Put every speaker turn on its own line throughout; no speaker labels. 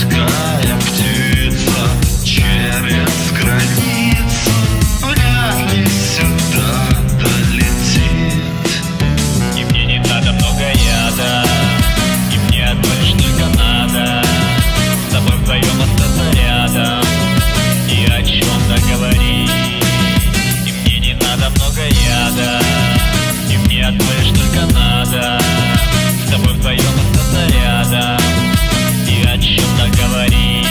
редкая птица через границу вряд ли сюда долетит.
И мне не надо много яда, и мне одно лишь только надо с тобой вдвоем остаться рядом и о чем-то говорить. И мне не надо много яда, и мне одно лишь только надо с тобой вдвоем остаться рядом и о чем-то говорить.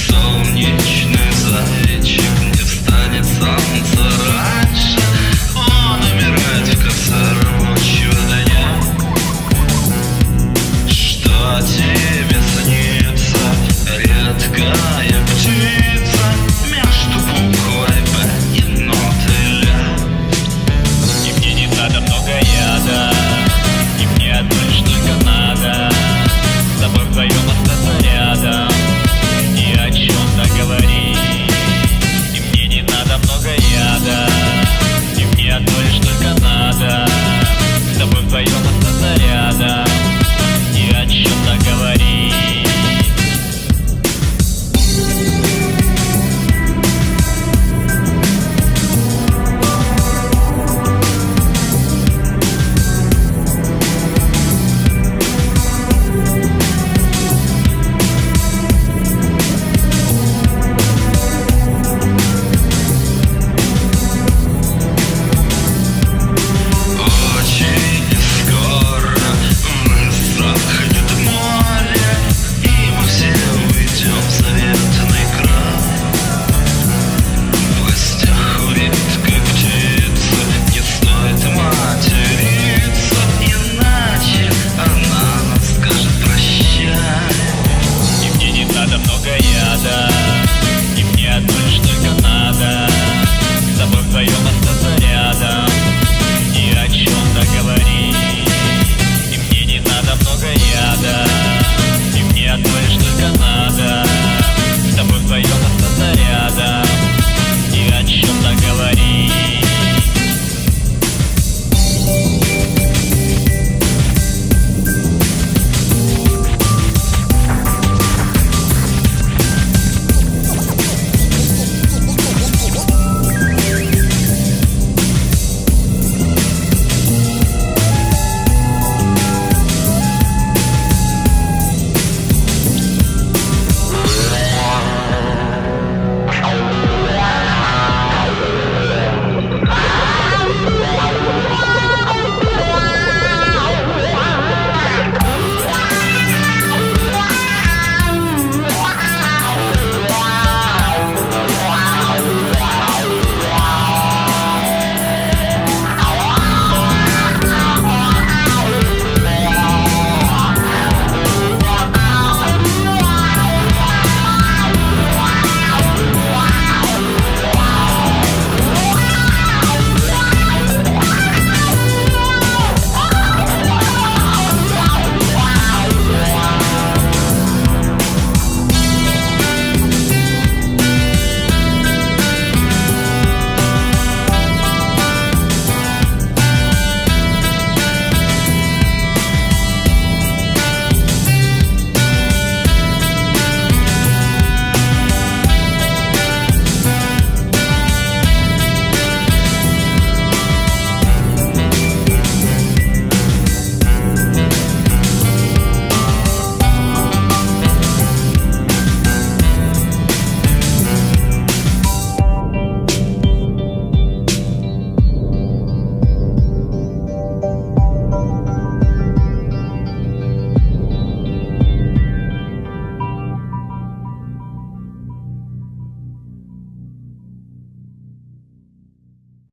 Солнечный зайчик не встанет солнце раньше, он умирает в конце рабочего дня. Что тебе снится, редкая птица